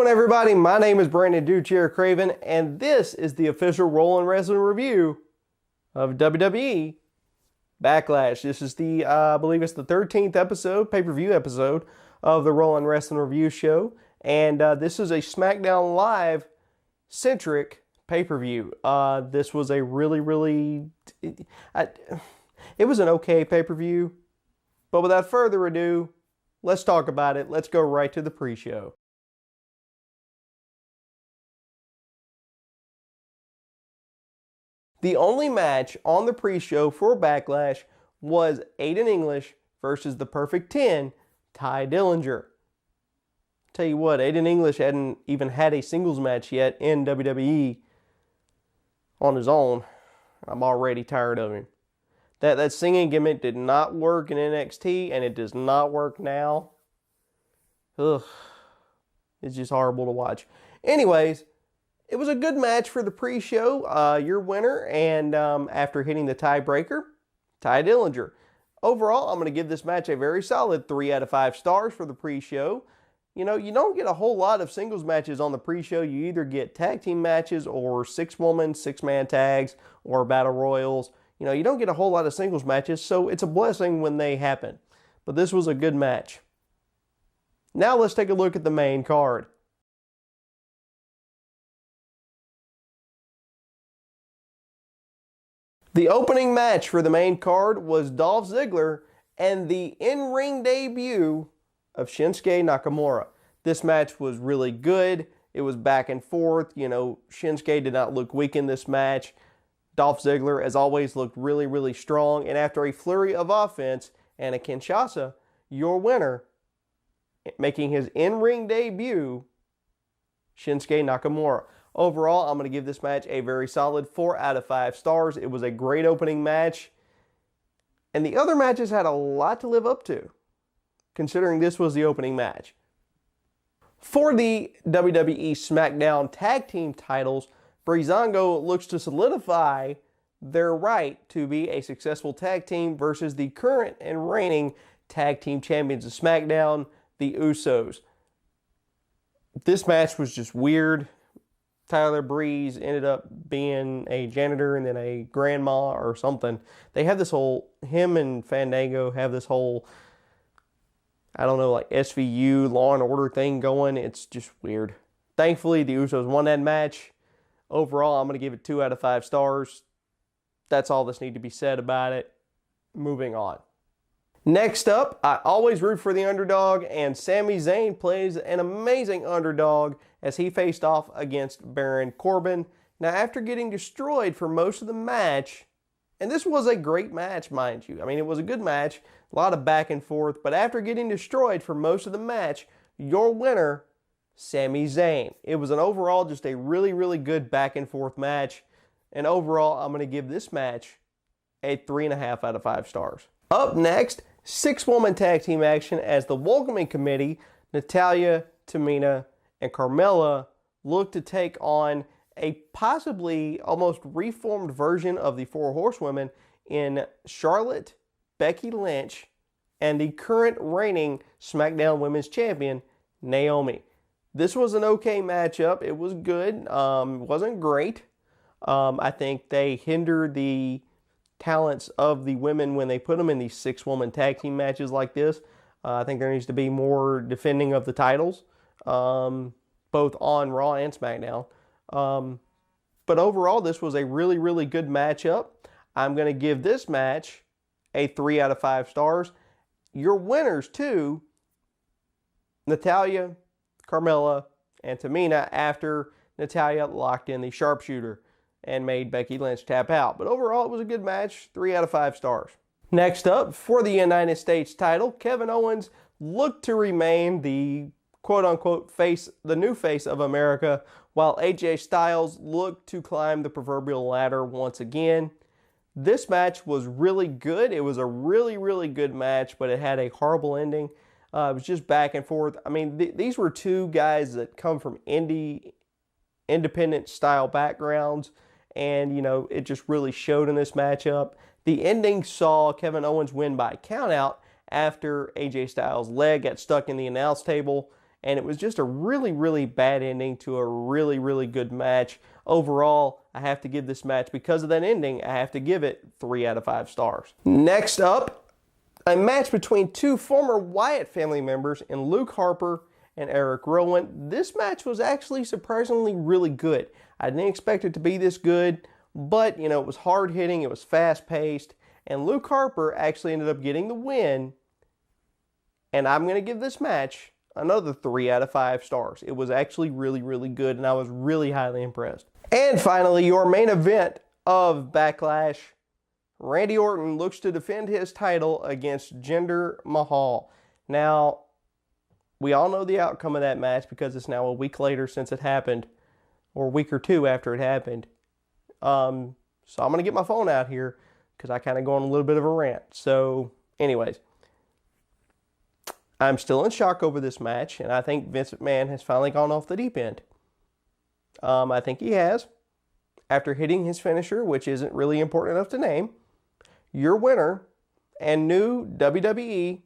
everybody? My name is Brandon Duchair Craven, and this is the official Rolling Wrestling review of WWE Backlash. This is the, I believe it's the 13th episode, pay-per-view episode of the Rolling Wrestling Review Show, and this is a SmackDown Live centric pay-per-view. This was a really, it was an okay pay-per-view, but without further ado, let's talk about it. Let's go right to the pre-show. The only match on the pre-show for Backlash was Aiden English versus the Perfect 10, Ty Dillinger. Tell you what, Aiden English hadn't even had a singles match yet in WWE on his own. I'm already tired of him. That singing gimmick did not work in NXT, and it does not work now. Ugh. It's just horrible to watch. Anyways, it was a good match for the pre-show. Your winner, and after hitting the tiebreaker, Ty Dillinger. Overall, I'm going to give this match a very solid 3 out of 5 stars for the pre-show. You know, you don't get a whole lot of singles matches on the pre-show. You either get tag team matches or 6-woman, 6-man tags or battle royals. You know, you don't get a whole lot of singles matches, so it's a blessing when they happen. But this was a good match. Now let's take a look at the main card. The opening match for the main card was Dolph Ziggler and the in-ring debut of Shinsuke Nakamura. This match was really good. It was back and forth. You know, Shinsuke did not look weak in this match. Dolph Ziggler, as always, looked really strong. And after a flurry of offense and a Kinshasa, your winner, making his in-ring debut, Shinsuke Nakamura. Overall, I'm going to give this match a very solid 4 out of 5 stars. It was a great opening match. And the other matches had a lot to live up to, considering this was the opening match. For the WWE SmackDown Tag Team titles, Breezango looks to solidify their right to be a successful tag team versus the current and reigning tag team champions of SmackDown, the Usos. This match was just weird. Tyler Breeze ended up being a janitor and then a grandma or something. They have this whole, him and Fandango have this whole, I don't know, like SVU, Law and Order thing going. It's just weird. Thankfully, the Usos won that match. Overall, I'm going to give it 2 out of 5 stars. That's all that's need to be said about it. Moving on. Next up, I always root for the underdog, and Sami Zayn plays an amazing underdog as he faced off against Baron Corbin. Now, after getting destroyed for most of the match, and this was a great match, mind you. I mean, it was a good match, a lot of back and forth, but after getting destroyed for most of the match, your winner, Sami Zayn. It was an overall just a really good back and forth match, and overall, I'm going to give this match a 3.5 out of 5 stars. Up next, 6-woman tag team action as the Welcoming Committee, Natalya, Tamina, and Carmella look to take on a possibly almost reformed version of the 4 Horsewomen in Charlotte, Becky Lynch, and the current reigning SmackDown Women's Champion, Naomi. This was an okay matchup. It was good. It wasn't great. I think they hindered the talents of the women when they put them in these 6-woman tag team matches like this. I think there needs to be more defending of the titles, both on Raw and SmackDown. But overall, this was a really good matchup. I'm going to give this match a 3 out of 5 stars. Your winners, too, Natalya, Carmella, and Tamina, after Natalya locked in the sharpshooter and made Becky Lynch tap out. But overall, it was a good match, 3 out of 5 stars. Next up, for the United States title, Kevin Owens looked to remain the quote-unquote face, the new face of America, while AJ Styles looked to climb the proverbial ladder once again. This match was really good. It was a really good match, but it had a horrible ending. It was just back and forth. I mean, these were two guys that come from independent style backgrounds, and, you know, it just really showed in this matchup. The ending saw Kevin Owens win by countout after AJ Styles' leg got stuck in the announce table, and it was just a really, really bad ending to a really, really good match. Overall, I have to give this match, because of that ending, I have to give it 3 out of 5 stars. Next up, a match between two former Wyatt family members in Luke Harper and Eric Rowan. This match was actually surprisingly really good. I didn't expect it to be this good, but, it was hard hitting, it was fast paced, and Luke Harper actually ended up getting the win. And I'm going to give this match another 3 out of 5 stars. It was actually really, really good, and I was really highly impressed. And finally, your main event of Backlash. Randy Orton looks to defend his title against Jinder Mahal. Now, we all know the outcome of that match because it's now a week later since it happened, or a week or two after it happened. So I'm going to get my phone out here because I kind of go on a little bit of a rant. So, anyways, I'm still in shock over this match, and I think Vince McMahon has finally gone off the deep end. I think he has. After hitting his finisher, which isn't really important enough to name, your winner and new WWE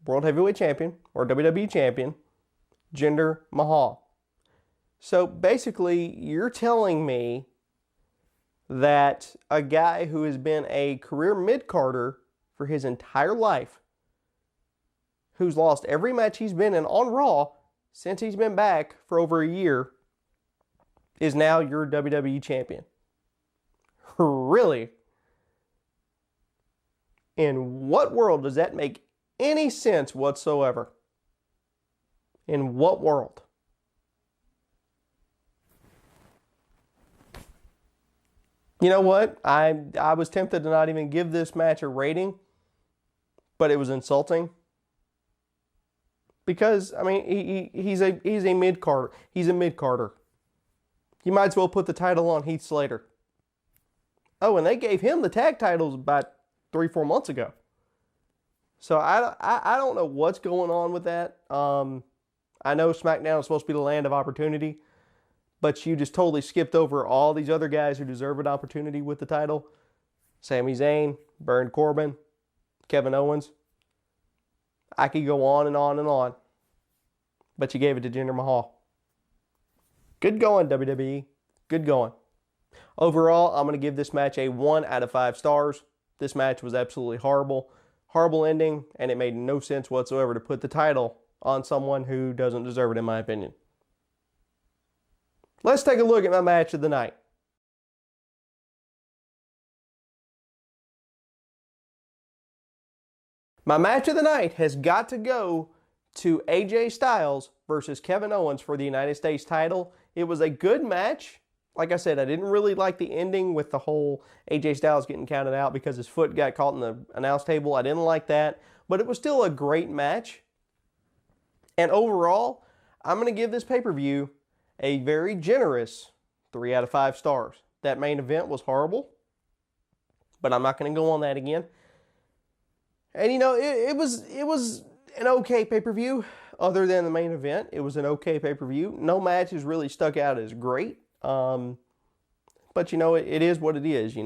World Heavyweight Champion, or WWE Champion, Jinder Mahal. So basically, you're telling me that a guy who has been a career mid-carder for his entire life, who's lost every match he's been in on Raw since he's been back for over a year, is now your WWE Champion. Really? In what world does that make any sense whatsoever? In what world? You know what? I was tempted to not even give this match a rating, but it was insulting. Because, I mean, he's a mid-carder. He's a mid-carder. You might as well put the title on Heath Slater. Oh, and they gave him the tag titles about 3-4 months ago. So I don't know what's going on with that. I know SmackDown is supposed to be the land of opportunity, but you just totally skipped over all these other guys who deserve an opportunity with the title. Sami Zayn, Baron Corbin, Kevin Owens. I could go on and on and on. But you gave it to Jinder Mahal. Good going, WWE. Good going. Overall, I'm going to give this match a 1 out of 5 stars. This match was absolutely horrible. Horrible ending, and it made no sense whatsoever to put the title on someone who doesn't deserve it, in my opinion. Let's take a look at my match of the night. My match of the night has got to go to AJ Styles versus Kevin Owens for the United States title. It was a good match. Like I said, I didn't really like the ending with the whole AJ Styles getting counted out because his foot got caught in the announce table. I didn't like that, but it was still a great match. And overall, I'm going to give this pay-per-view a very generous 3 out of 5 stars. That main event was horrible, but I'm not going to go on that again. And it was an okay pay-per-view other than the main event. It was an okay pay-per-view. No matches really stuck out as great. But it is what it is.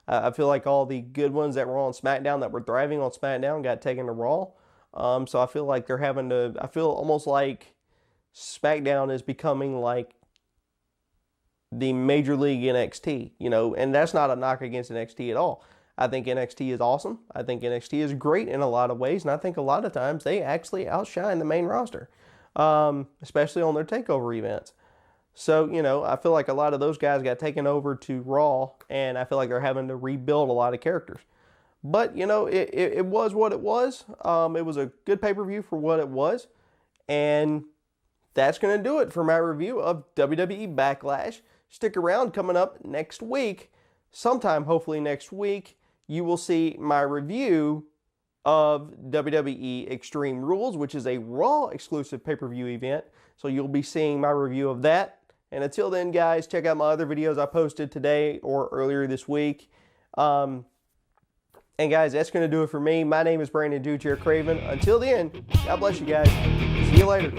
I feel like all the good ones that were on SmackDown, that were thriving on SmackDown, got taken to Raw. So I feel like I feel almost like SmackDown is becoming like the Major League NXT, and that's not a knock against NXT at all. I think NXT is awesome. I think NXT is great in a lot of ways, and I think a lot of times they actually outshine the main roster, especially on their takeover events. So, I feel like a lot of those guys got taken over to Raw, and I feel like they're having to rebuild a lot of characters. But, it was what it was. It was a good pay-per-view for what it was. And that's going to do it for my review of WWE Backlash. Stick around. Coming up next week, sometime hopefully next week, you will see my review of WWE Extreme Rules, which is a Raw exclusive pay-per-view event. So you'll be seeing my review of that. And until then, guys, check out my other videos I posted today or earlier this week. And guys, that's going to do it for me. My name is Brandon Dude Chair Craven. Until then, God bless you guys. See you later.